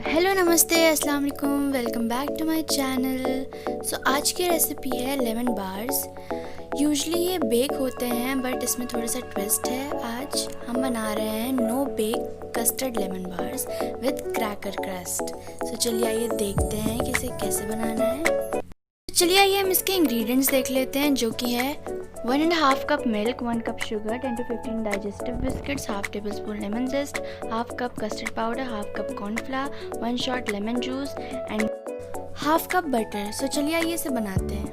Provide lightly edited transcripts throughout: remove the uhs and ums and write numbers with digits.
Hello नमस्ते अस्सलाम वालेकुम, welcome back to my channel. So आज की रेसिपी है लेमन बार्स। यूजुअली ये बेक होते हैं बट इसमें थोड़ा सा ट्विस्ट है। आज हम बना रहे हैं no bake custard lemon bars with cracker crust. So चलिए आइए देखते हैं कि इसे कैसे बनाना है। चलिए आइए हम इसके इंग्रेडिएंट्स देख लेते हैं, जो कि है 1.5 cup milk, 1 cup sugar, 10 to 15 digestive biscuits, half tablespoon lemon zest, half cup custard powder, half cup corn flour, 1 shot lemon juice and half cup butter। सो चलिए आइए इसे बनाते हैं।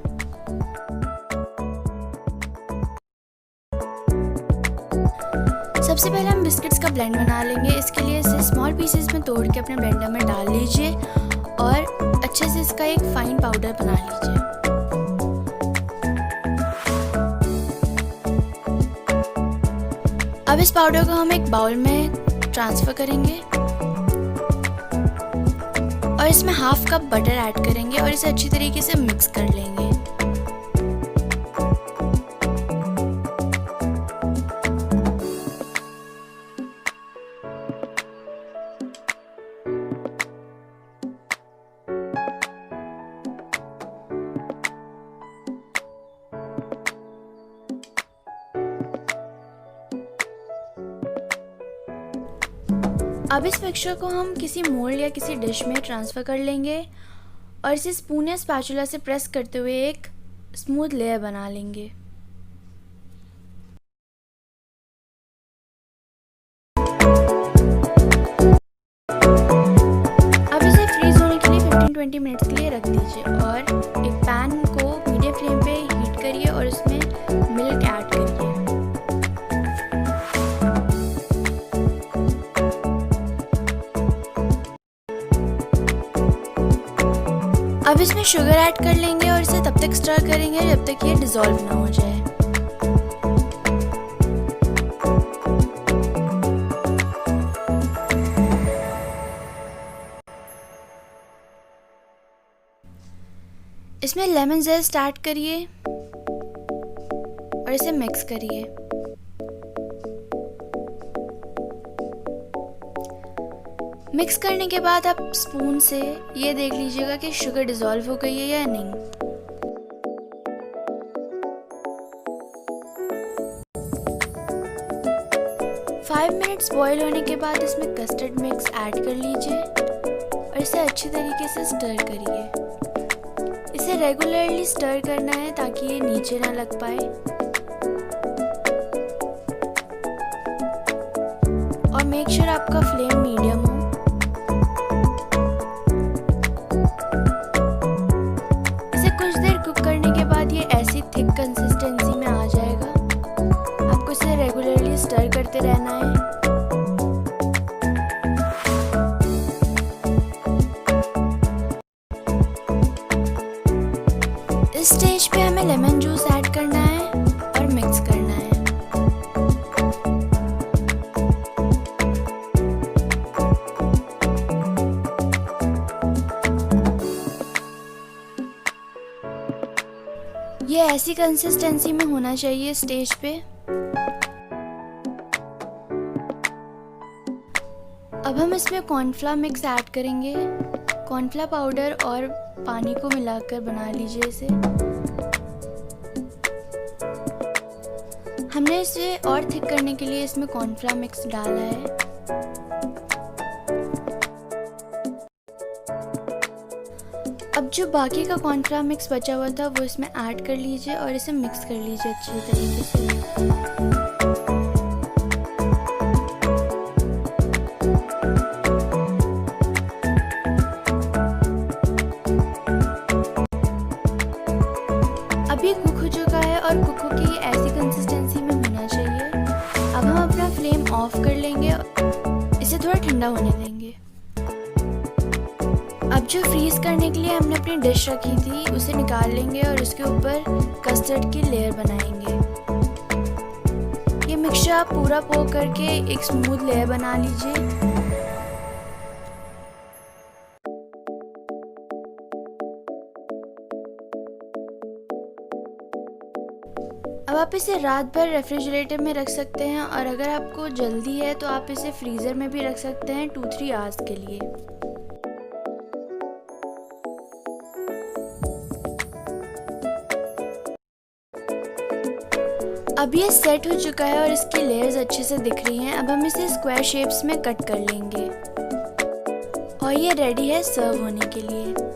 सबसे पहले हम बिस्किट्स का ब्लेंड बना लेंगे। इसके लिए इसे स्मॉल पीसेस में तोड़ के अपने ब्लेंडर में डाल लीजिए और अच्छे से इसका एक फाइन पाउडर बना लीजिए। अब इस पाउडर को हम एक बाउल में ट्रांसफ़र करेंगे और इसमें हाफ कप बटर ऐड करेंगे और इसे अच्छी तरीके से मिक्स कर लेंगे। अब इस मिक्सचर को हम किसी मोल्ड या किसी डिश में ट्रांसफ़र कर लेंगे और इसे स्पून या स्पैचुला से प्रेस करते हुए एक स्मूथ लेयर बना लेंगे। अब इसे फ्रीज होने के लिए 15-20 मिनट्स के लिए रख दीजिए और एक पैन को मीडियम फ्लेम पे हीट करिए और उसमें मिल्क ऐड करिए। अब इसमें शुगर ऐड कर लेंगे और इसे तब तक स्टर करेंगे जब तक ये डिज़ोल्व ना हो जाए। इसमें लेमन ज़ेस्ट ऐड करिए और इसे मिक्स करिए। मिक्स करने के बाद आप स्पून से ये देख लीजिएगा कि शुगर डिज़ोल्व हो गई है या नहीं। फाइव मिनट्स बॉईल होने के बाद इसमें कस्टर्ड मिक्स ऐड कर लीजिए और इसे अच्छी तरीके से स्टर करिए। इसे रेगुलरली स्टर करना है ताकि ये नीचे ना लग पाए और मेक श्योर आपका फ्लेम मीडियम हो। कुछ देर कुक करने के बाद ये ऐसी थिक कंसिस्टेंसी में आ जाएगा। आपको इसे रेगुलरली स्टर करते रहना है। इस स्टेज पे हमें लेमन जूस ऐड करना है और मिक्स करना है। ये ऐसी कंसिस्टेंसी में होना चाहिए स्टेज पे। अब हम इसमें कॉर्नफ्लावर मिक्स ऐड करेंगे। कॉर्नफ्लावर पाउडर और पानी को मिलाकर बना लीजिए इसे। हमने इसे और थिक करने के लिए इसमें कॉर्नफ्लावर मिक्स डाला है। अब जो बाकी का कॉर्नफ्लावर मिक्स बचा हुआ था वो इसमें ऐड कर लीजिए और इसे मिक्स कर लीजिए अच्छी तरीके से। अब ये कुक हो चुका है और कुक होके ये ऐसी कंसिस्टेंसी में होना चाहिए। अब हम अपना फ्लेम ऑफ कर लेंगे, इसे थोड़ा ठंडा होने देंगे। अब जो फ्रीज करने के लिए हमने अपनी डिश रखी थी उसे निकाल लेंगे और उसके ऊपर कस्टर्ड की लेयर बनाएंगे। ये मिक्सचर आप पूरा पोक करके एक स्मूथ लेयर बना लीजिए। अब आप इसे रात भर रेफ्रिजरेटर में रख सकते हैं और अगर आपको जल्दी है तो आप इसे फ्रीज़र में भी रख सकते हैं 2-3 आवर्स के लिए। अब ये सेट हो चुका है और इसकी लेयर्स अच्छे से दिख रही हैं। अब हम इसे स्क्वायर शेप्स में कट कर लेंगे और ये रेडी है सर्व होने के लिए।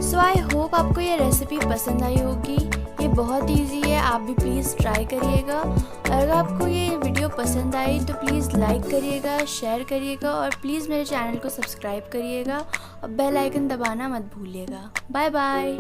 सो आई होप आपको ये रेसिपी पसंद आई होगी। ये बहुत इजी है, आप भी प्लीज़ ट्राई करिएगा। और अगर आपको ये वीडियो पसंद आई तो प्लीज़ लाइक करिएगा, शेयर करिएगा और प्लीज़ मेरे चैनल को सब्सक्राइब करिएगा और बेल आइकन दबाना मत भूलिएगा। Bye bye.